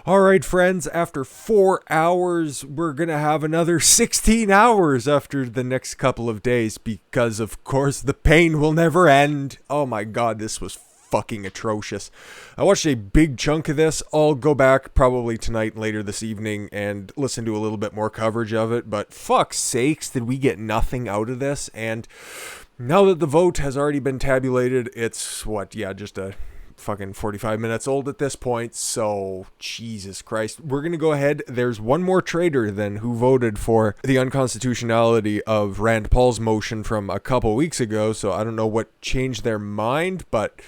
All right, friends, after 4 hours, we're going to have another 16 hours after the next couple of days because, of course, the pain will never end. Oh my god, this was fucking atrocious. I watched a big chunk of this. I'll go back probably tonight, later this evening, and listen to a little bit more coverage of it, but fuck's sakes, did we get nothing out of this? And now that the vote has already been tabulated, it's just a fucking 45 minutes old at this point, so Jesus Christ. We're gonna go ahead. There's one more traitor then who voted for the unconstitutionality of Rand Paul's motion from a couple weeks ago, so I don't know what changed their mind, but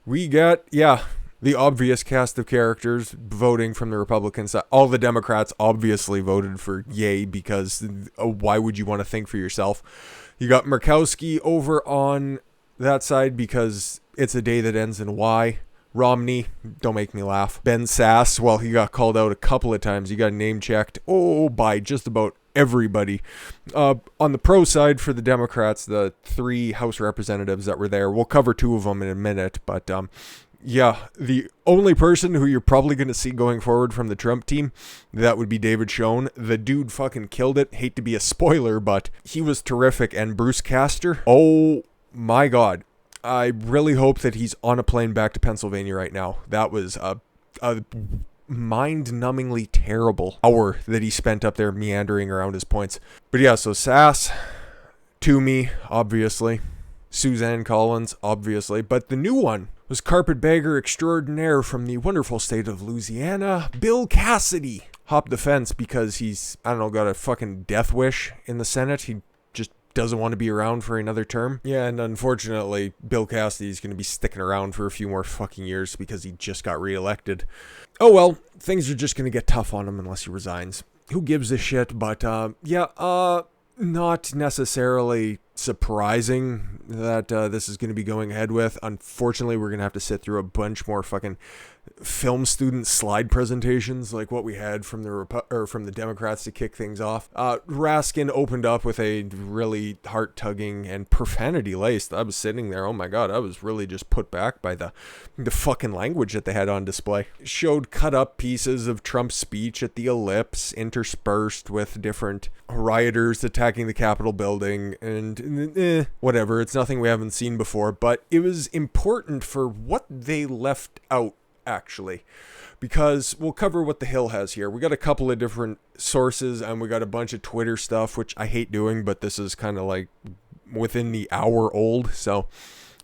we got, the obvious cast of characters voting from the Republican side. All the Democrats obviously voted for yay because why would you want to think for yourself? You got Murkowski over on that side because it's a day that ends in Y. Romney, don't make me laugh. Ben Sass, well, he got called out a couple of times. He got name checked, by just about everybody. On the pro side for the Democrats, the 3 House representatives that were there, we'll cover 2 of them in a minute, but the only person who you're probably going to see going forward from the Trump team, that would be David Schoen. The dude fucking killed it. Hate to be a spoiler, but he was terrific. And Bruce Castor, oh my god. I really hope that he's on a plane back to Pennsylvania right now. That was a mind-numbingly terrible hour that he spent up there meandering around his points. But yeah, so Sass, Toomey, obviously, Suzanne Collins, obviously, but the new one was carpetbagger extraordinaire from the wonderful state of Louisiana, Bill Cassidy. Hopped the fence because he's, got a fucking death wish in the Senate. He just doesn't want to be around for another term. Yeah, and unfortunately, Bill Cassidy's going to be sticking around for a few more fucking years because he just got reelected. Oh well, things are just going to get tough on him unless he resigns. Who gives a shit? But, not necessarily surprising that this is going to be going ahead with. Unfortunately, we're going to have to sit through a bunch more fucking film student slide presentations like what we had from the Democrats to kick things off. Raskin opened up with a really heart-tugging and profanity-laced. I was sitting there, oh my god, I was really just put back by the fucking language that they had on display. Showed cut-up pieces of Trump's speech at the Ellipse, interspersed with different rioters attacking the Capitol building, and whatever, it's nothing we haven't seen before, but it was important for what they left out, actually, because we'll cover what the Hill has here. We got a couple of different sources and we got a bunch of Twitter stuff, which I hate doing, but this is kind of like within the hour old, so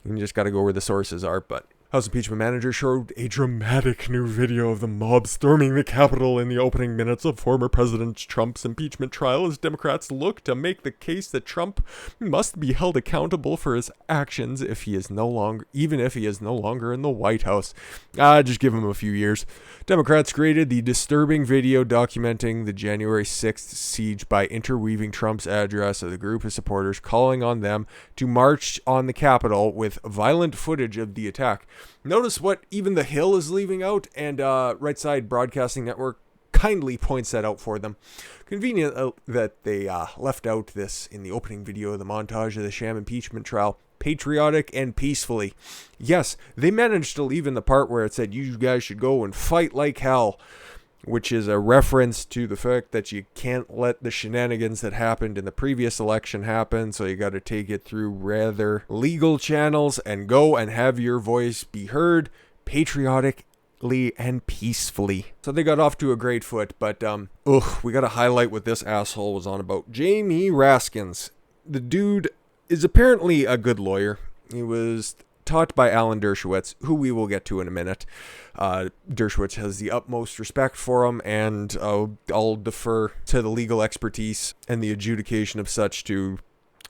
you just got to go where the sources are. But House Impeachment Manager showed a dramatic new video of the mob storming the Capitol in the opening minutes of former President Trump's impeachment trial as Democrats look to make the case that Trump must be held accountable for his actions even if he is no longer in the White House. Just give him a few years. Democrats created the disturbing video documenting the January 6th siege by interweaving Trump's address of the group of supporters calling on them to march on the Capitol with violent footage of the attack. Notice what even the Hill is leaving out, and Right Side Broadcasting Network kindly points that out for them. Convenient that they left out this in the opening video of the montage of the sham impeachment trial. Patriotic and peacefully. Yes, they managed to leave in the part where it said you guys should go and fight like hell, which is a reference to the fact that you can't let the shenanigans that happened in the previous election happen, so you got to take it through rather legal channels and go and have your voice be heard patriotically and peacefully. So they got off to a great foot, but we got to highlight what this asshole was on about. Jamie Raskins. The dude is apparently a good lawyer. He was taught by Alan Dershowitz, who we will get to in a minute. Dershowitz has the utmost respect for him, and I'll defer to the legal expertise and the adjudication of such to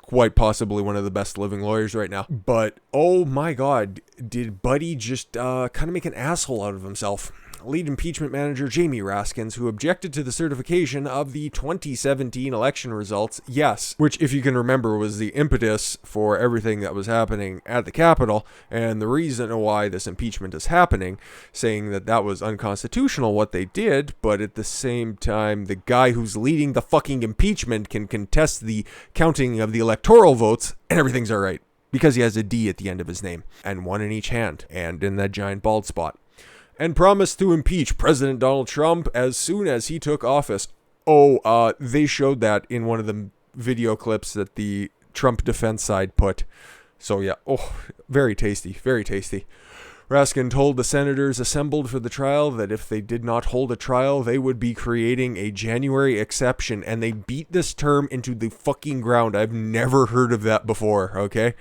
quite possibly one of the best living lawyers right now. But, oh my god, did Buddy just kind of make an asshole out of himself? Lead impeachment manager Jamie Raskins, who objected to the certification of the 2017 election results, yes, which, if you can remember, was the impetus for everything that was happening at the Capitol, and the reason why this impeachment is happening, saying that that was unconstitutional what they did, but at the same time, the guy who's leading the fucking impeachment can contest the counting of the electoral votes, and everything's alright, because he has a D at the end of his name, and one in each hand, and in that giant bald spot. and promised to impeach President Donald Trump as soon as he took office. They showed that in one of the video clips that the Trump defense side put. So yeah, very tasty, very tasty. Raskin told the senators assembled for the trial that if they did not hold a trial, they would be creating a January exception, and they beat this term into the fucking ground. I've never heard of that before, okay?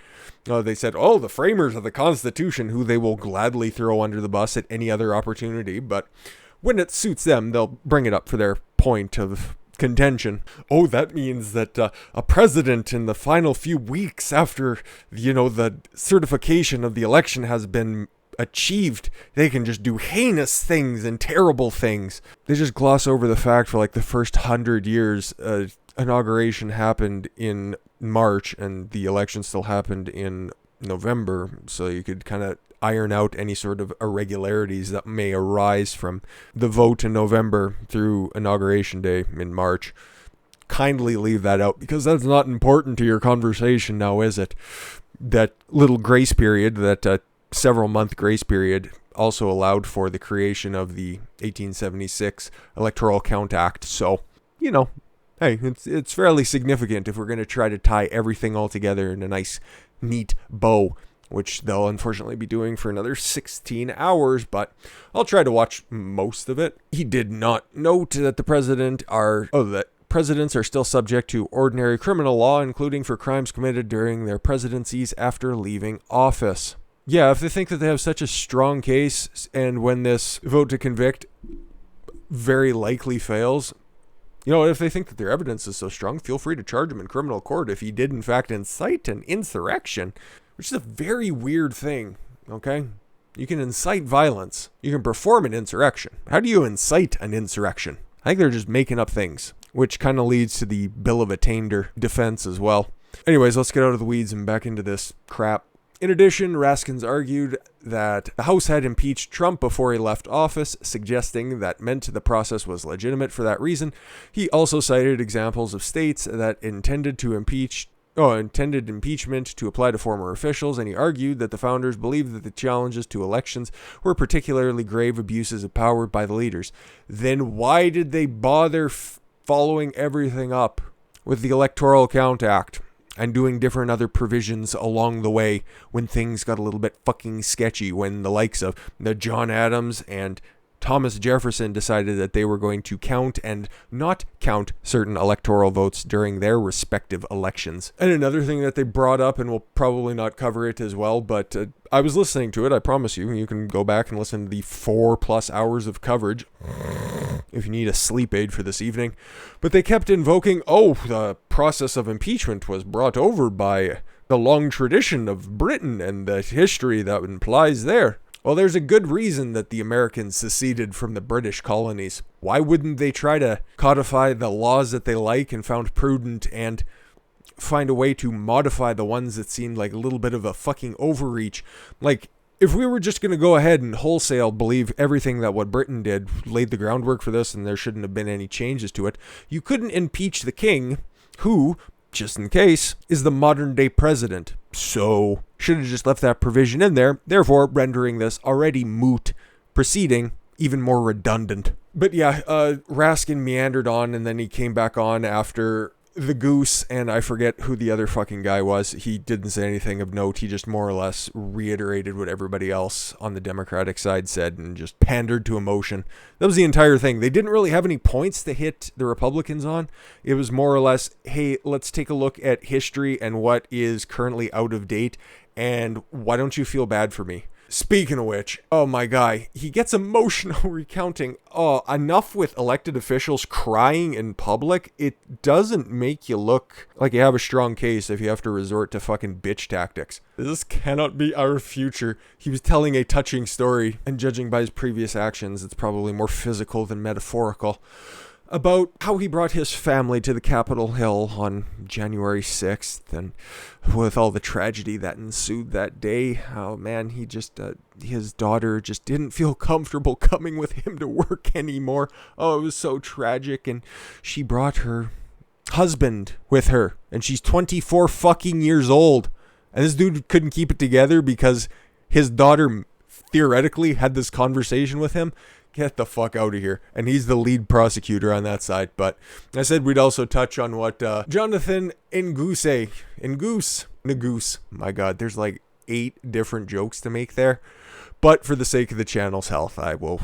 They said, the framers of the Constitution, who they will gladly throw under the bus at any other opportunity, but when it suits them, they'll bring it up for their point of contention. That means that a president in the final few weeks after, the certification of the election has been achieved, they can just do heinous things and terrible things. They just gloss over the fact for like the first 100 years, inauguration happened in March and the election still happened in November, so you could kind of iron out any sort of irregularities that may arise from the vote in November through inauguration day in March. Kindly leave that out because that's not important to your conversation now, is it? That little grace period, that several month grace period, also allowed for the creation of the 1876 Electoral Count Act. So, hey, it's fairly significant if we're going to try to tie everything all together in a nice, neat bow, which they'll unfortunately be doing for another 16 hours, but I'll try to watch most of it. He did not note that that presidents are still subject to ordinary criminal law, including for crimes committed during their presidencies after leaving office. Yeah, if they think that they have such a strong case, and when this vote to convict very likely fails, if they think that their evidence is so strong, feel free to charge him in criminal court if he did in fact incite an insurrection, which is a very weird thing, okay? You can incite violence. You can perform an insurrection. How do you incite an insurrection? I think they're just making up things, which kind of leads to the Bill of Attainder defense as well. Anyways, let's get out of the weeds and back into this crap. In addition, Raskin argued that the House had impeached Trump before he left office, suggesting that meant the process was legitimate for that reason. He also cited examples of states that intended impeachment to apply to former officials, and he argued that the founders believed that the challenges to elections were particularly grave abuses of power by the leaders. Then why did they bother following everything up with the Electoral Count Act and doing different other provisions along the way when things got a little bit fucking sketchy, when the likes of the John Adams and Thomas Jefferson decided that they were going to count and not count certain electoral votes during their respective elections. And another thing that they brought up, and we'll probably not cover it as well, but I was listening to it, I promise you can go back and listen to the 4+ hours of coverage if you need a sleep aid for this evening. But they kept invoking, the process of impeachment was brought over by the long tradition of Britain and the history that implies there. Well, there's a good reason that the Americans seceded from the British colonies. Why wouldn't they try to codify the laws that they like and found prudent and find a way to modify the ones that seemed like a little bit of a fucking overreach? Like, if we were just going to go ahead and wholesale believe everything that what Britain did laid the groundwork for this and there shouldn't have been any changes to it, you couldn't impeach the king, who, just in case, is the modern day president. So, should have just left that provision in there, therefore rendering this already moot proceeding even more redundant. But yeah, Raskin meandered on, and then he came back on after the Goose, and I forget who the other fucking guy was. He didn't say anything of note. He just more or less reiterated what everybody else on the Democratic side said and just pandered to emotion. That was the entire thing. They didn't really have any points to hit the Republicans on. It was more or less, hey, let's take a look at history and what is currently out of date, and why don't you feel bad for me? Speaking of which, my guy, he gets emotional recounting, enough with elected officials crying in public. It doesn't make you look like you have a strong case if you have to resort to fucking bitch tactics. This cannot be our future. He was telling a touching story, and judging by his previous actions, it's probably more physical than metaphorical, about how he brought his family to the Capitol Hill on January 6th, and with all the tragedy that ensued that day, he just, his daughter just didn't feel comfortable coming with him to work anymore. It was so tragic, and she brought her husband with her, and she's 24 fucking years old, and this dude couldn't keep it together because his daughter theoretically had this conversation with him. Get the fuck out of here. And he's the lead prosecutor on that side. But I said we'd also touch on what Jonathan Neguse. My God, there's like 8 different jokes to make there. But for the sake of the channel's health, I will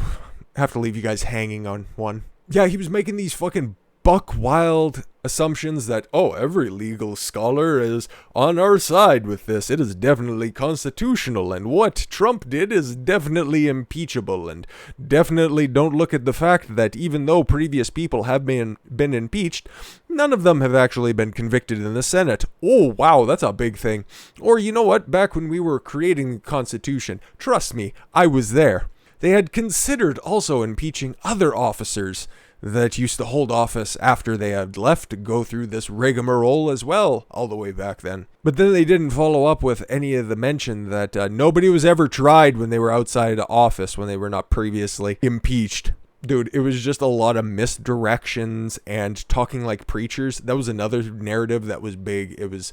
have to leave you guys hanging on one. Yeah, he was making these fucking buck wild assumptions that, every legal scholar is on our side with this. It is definitely constitutional, and what Trump did is definitely impeachable, and definitely don't look at the fact that even though previous people have been impeached, none of them have actually been convicted in the Senate. Oh, wow, that's a big thing. Or you know what? Back when we were creating the Constitution, trust me, I was there. They had considered also impeaching other officers that used to hold office after they had left to go through this rigmarole as well, all the way back then. But then they didn't follow up with any of the mention that nobody was ever tried when they were outside of office, when they were not previously impeached. Dude, it was just a lot of misdirections and talking like preachers. That was another narrative that was big. It was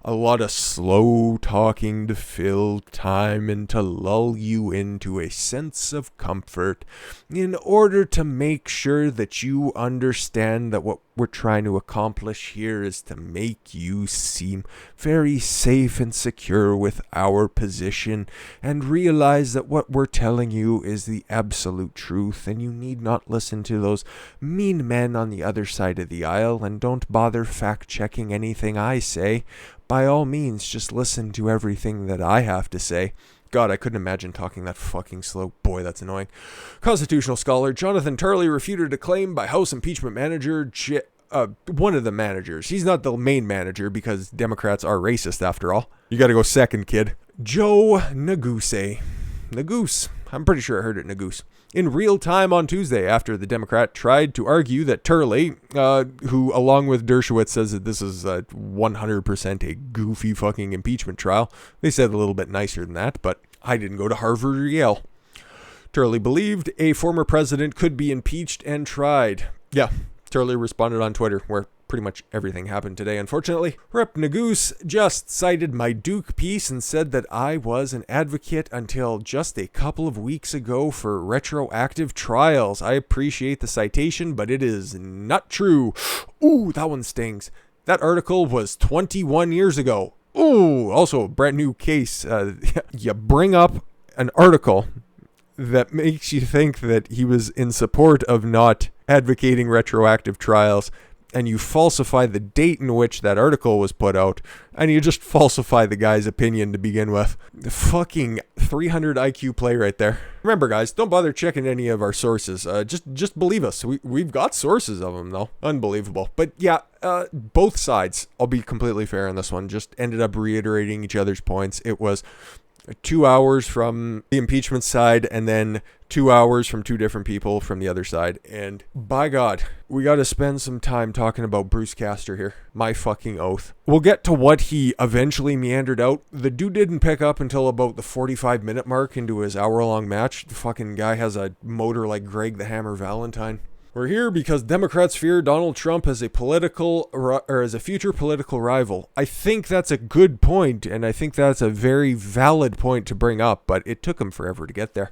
a lot of slow talking to fill time and to lull you into a sense of comfort in order to make sure that you understand that what we're trying to accomplish here is to make you seem very safe and secure with our position and realize that what we're telling you is the absolute truth, and you need not listen to those mean men on the other side of the aisle, and don't bother fact-checking anything I say. By all means, just listen to everything that I have to say. God, I couldn't imagine talking that fucking slow. Boy, that's annoying. Constitutional scholar Jonathan Turley refuted a claim by House impeachment manager, one of the managers. He's not the main manager because Democrats are racist after all. You gotta go second, kid. Joe Neguse. Neguse. I'm pretty sure I heard it, Neguse. In real time on Tuesday, after the Democrat tried to argue that Turley, who along with Dershowitz says that this is 100% a goofy fucking impeachment trial. They said a little bit nicer than that, but I didn't go to Harvard or Yale. Turley believed a former president could be impeached and tried. Yeah, Turley responded on Twitter, where pretty much everything happened today, unfortunately. Rep. Neguse just cited my Duke piece and said that I was an advocate until just a couple of weeks ago for retroactive trials. I appreciate the citation, but it is not true. Ooh, that one stings. That article was 21 years ago. Ooh, also a brand new case. You bring up an article that makes you think that he was in support of not advocating retroactive trials, and you falsify the date in which that article was put out, and you just falsify the guy's opinion to begin with. The fucking 300 IQ play right there. Remember, guys, don't bother checking any of our sources. Just believe us. We've got sources of them, though. Unbelievable. But yeah, both sides, I'll be completely fair on this one, just ended up reiterating each other's points. It was 2 hours from the impeachment side and then 2 hours from two different people from the other side. And by God, we got to spend some time talking about Bruce Castor here. My fucking oath. We'll get to what he eventually meandered out. The dude didn't pick up until about the 45-minute mark into his hour-long match. The fucking guy has a motor like Greg the Hammer Valentine. We're here because Democrats fear Donald Trump as a future political rival. I think that's a good point, and I think that's a very valid point to bring up, but it took him forever to get there.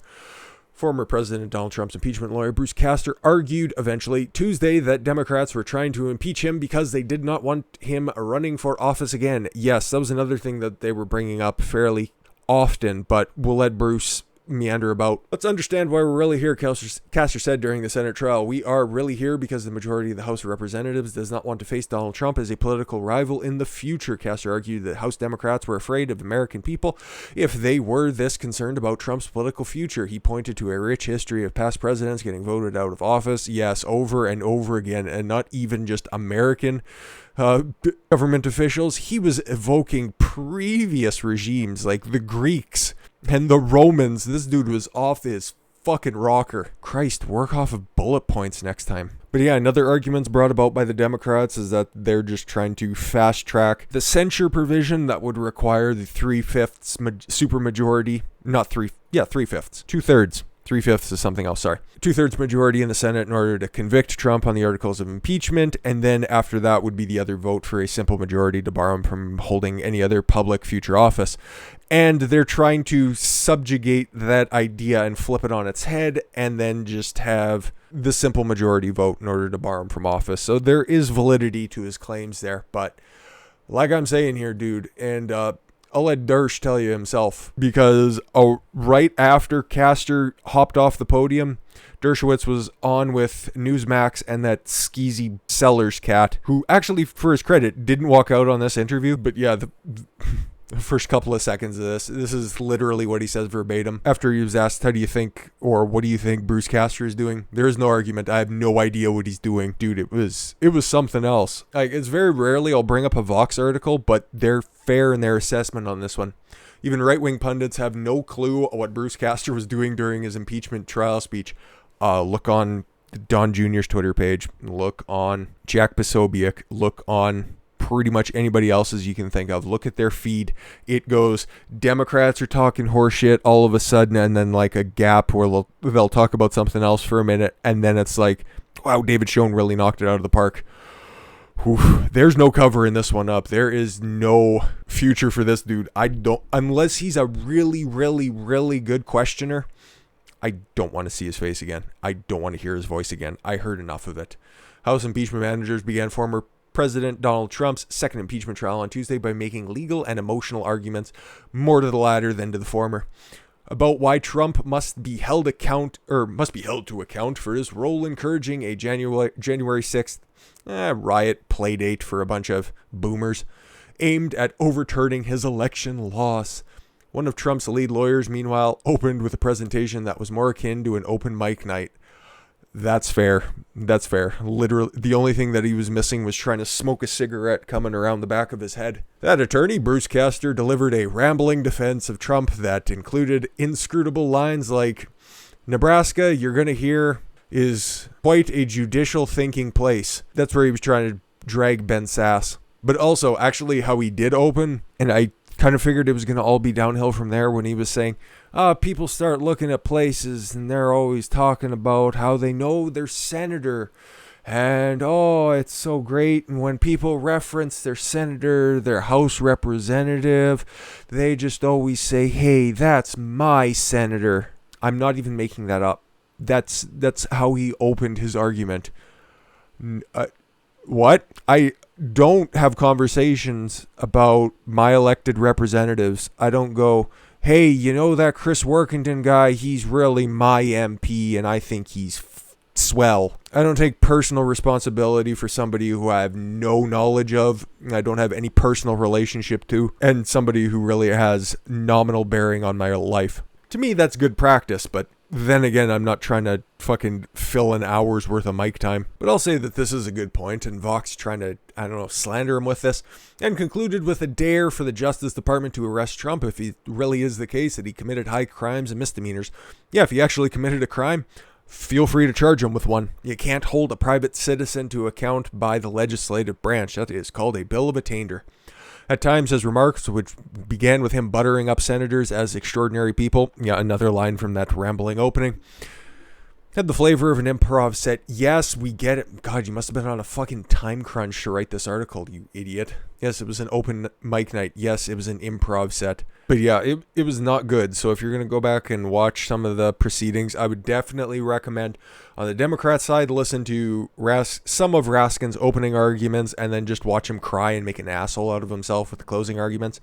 Former President Donald Trump's impeachment lawyer Bruce Castor argued eventually Tuesday that Democrats were trying to impeach him because they did not want him running for office again. Yes, that was another thing that they were bringing up fairly often, but we'll let Bruce meander about. Let's understand why we're really here, Castor said during the Senate trial. We are really here because the majority of the House of Representatives does not want to face Donald Trump as a political rival in the future. Castor argued that House Democrats were afraid of American people if they were this concerned about Trump's political future. He pointed to a rich history of past presidents getting voted out of office, yes, over and over again, and not even just American government officials. He was evoking previous regimes like the Greeks and the Romans. This dude was off his fucking rocker. Christ, work off of bullet points next time. But yeah, another argument brought about by the Democrats is that they're just trying to fast track the censure provision that would require the 3/5 supermajority. Not 3/5. 2/3. 3/5 is something else, sorry. 2/3 majority in the Senate in order to convict Trump on the articles of impeachment, and then after that would be the other vote for a simple majority to bar him from holding any other public future office. And they're trying to subjugate that idea and flip it on its head and then just have the simple majority vote in order to bar him from office. So there is validity to his claims there. But like I'm saying here, dude, and I'll let Dersh tell you himself, because right after Castor hopped off the podium, Dershowitz was on with Newsmax and that skeezy Sellers cat, who actually, for his credit, didn't walk out on this interview. But yeah, the first couple of seconds of this is literally what he says verbatim. After he was asked, how do you think, or what do you think Bruce Castor is doing? There is no argument. I have no idea what he's doing. Dude, it was something else. Like, it's very rarely I'll bring up a Vox article, but they're fair in their assessment on this one. Even right-wing pundits have no clue what Bruce Castor was doing during his impeachment trial speech. Look on Don Jr.'s Twitter page. Look on Jack Posobiec. Look on pretty much anybody else's you can think of. Look at their feed. It goes, Democrats are talking horseshit all of a sudden, and then like a gap where they'll talk about something else for a minute, and then it's like, wow, David Schoen really knocked it out of the park. Whew, there's no cover in this one up. There is no future for this dude. Unless he's a really, really, really good questioner, I don't want to see his face again. I don't want to hear his voice again. I heard enough of it. House impeachment managers began former President Donald Trump's second impeachment trial on Tuesday by making legal and emotional arguments, more to the latter than to the former, about why Trump must be held to account for his role encouraging a January 6th riot playdate for a bunch of boomers aimed at overturning his election loss. One of Trump's lead lawyers, meanwhile, opened with a presentation that was more akin to an open mic night. That's fair. That's fair. Literally, the only thing that he was missing was trying to smoke a cigarette coming around the back of his head. That attorney, Bruce Castor, delivered a rambling defense of Trump that included inscrutable lines like, Nebraska, you're going to hear, is quite a judicial thinking place. That's where he was trying to drag Ben Sass. But also, actually, how he did open, and I kind of figured it was going to all be downhill from there when he was saying, people start looking at places and they're always talking about how they know their senator and, it's so great. And when people reference their senator, their House representative, they just always say, hey, that's my senator. I'm not even making that up. That's how he opened his argument. What? I don't have conversations about my elected representatives. I don't go, hey, you know that Chris Workington guy, he's really my MP and I think he's swell. I don't take personal responsibility for somebody who I have no knowledge of, I don't have any personal relationship to, and somebody who really has nominal bearing on my life. To me, that's good practice, but then again, I'm not trying to fucking fill an hour's worth of mic time. But I'll say that this is a good point, and Vox trying to, slander him with this, and concluded with a dare for the Justice Department to arrest Trump if it really is the case that he committed high crimes and misdemeanors. Yeah, if he actually committed a crime, feel free to charge him with one. You can't hold a private citizen to account by the legislative branch. That is called a bill of attainder. At times, his remarks, which began with him buttering up senators as extraordinary people, another line from that rambling opening, had the flavor of an improv set. Yes, we get it. God, you must have been on a fucking time crunch to write this article, you idiot. Yes, it was an open mic night. Yes, it was an improv set. But yeah, it was not good. So if you're going to go back and watch some of the proceedings, I would definitely recommend on the Democrat side, listen to some of Raskin's opening arguments and then just watch him cry and make an asshole out of himself with the closing arguments.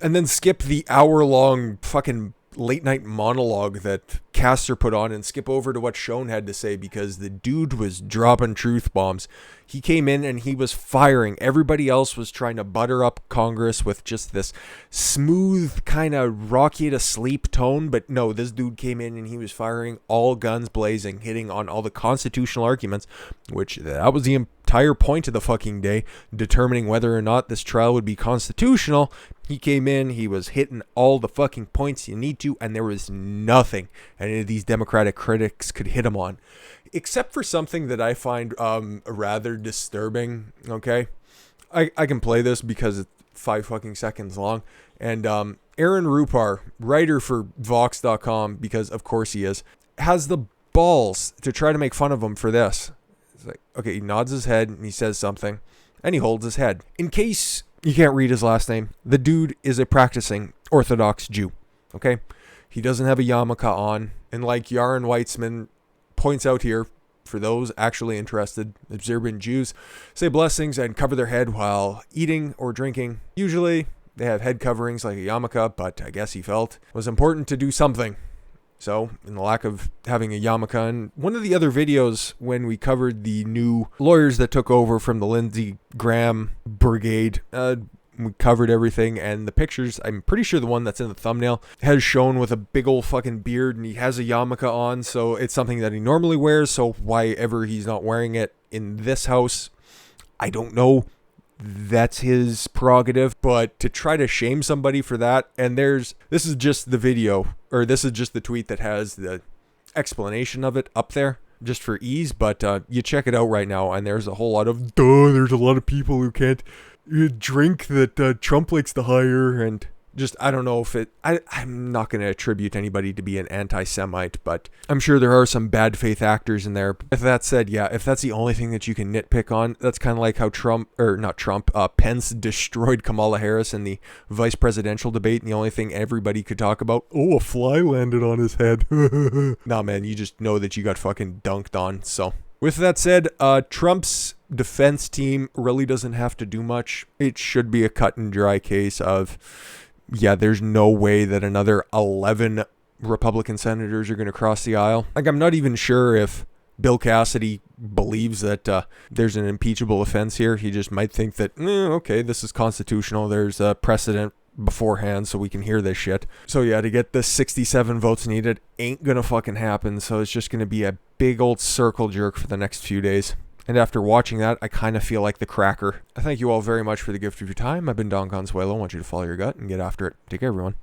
And then skip the hour-long fucking late night monologue that Castor put on and skip over to what Schoen had to say, because the dude was dropping truth bombs. He came in and he was firing. Everybody else was trying to butter up Congress with just this smooth, kind of rocky to sleep tone. But no, this dude came in and he was firing all guns blazing, hitting on all the constitutional arguments, which that was the entire point of the fucking day, determining whether or not this trial would be constitutional. He came in, he was hitting all the fucking points you need to, and there was nothing any of these Democratic critics could hit him on. Except for something that I find rather disturbing, okay? I can play this because 5 fucking seconds long. And Aaron Rupar, writer for Vox.com, because of course he is, has the balls to try to make fun of him for this. It's like, okay, he nods his head and he says something, and he holds his head. In case you can't read his last name, the dude is a practicing Orthodox Jew, okay? He doesn't have a yarmulke on, and like Yaron Weitzman points out here, for those actually interested, observant Jews say blessings and cover their head while eating or drinking. Usually, they have head coverings like a yarmulke, but I guess he felt it was important to do something. So, in the lack of having a yarmulke, and one of the other videos when we covered the new lawyers that took over from the Lindsey Graham brigade, we covered everything, and the pictures, I'm pretty sure the one that's in the thumbnail has Schoen with a big old fucking beard, and he has a yarmulke on, so it's something that he normally wears, so why ever he's not wearing it in this house, I don't know. That's his prerogative, but to try to shame somebody for that, and this is just the video, or this is just the tweet that has the explanation of it up there, just for ease, but you check it out right now, and there's a whole lot of, there's a lot of people who can't drink that Trump likes to hire, and just, I don't know if I'm not going to attribute anybody to be an anti-Semite, but I'm sure there are some bad faith actors in there. If that said, yeah, if that's the only thing that you can nitpick on, that's kind of like how Pence destroyed Kamala Harris in the vice presidential debate, and the only thing everybody could talk about, a fly landed on his head. Nah, man, you just know that you got fucking dunked on, so. With that said, Trump's defense team really doesn't have to do much. It should be a cut and dry case of, yeah, there's no way that another 11 Republican senators are going to cross the aisle. Like, I'm not even sure if Bill Cassidy believes that there's an impeachable offense here. He just might think that, okay, this is constitutional. There's a precedent beforehand so we can hear this shit. So yeah, to get the 67 votes needed ain't going to fucking happen. So it's just going to be a big old circle jerk for the next few days. And after watching that, I kind of feel like the cracker. I thank you all very much for the gift of your time. I've been Don Consuelo. I want you to follow your gut and get after it. Take care, everyone.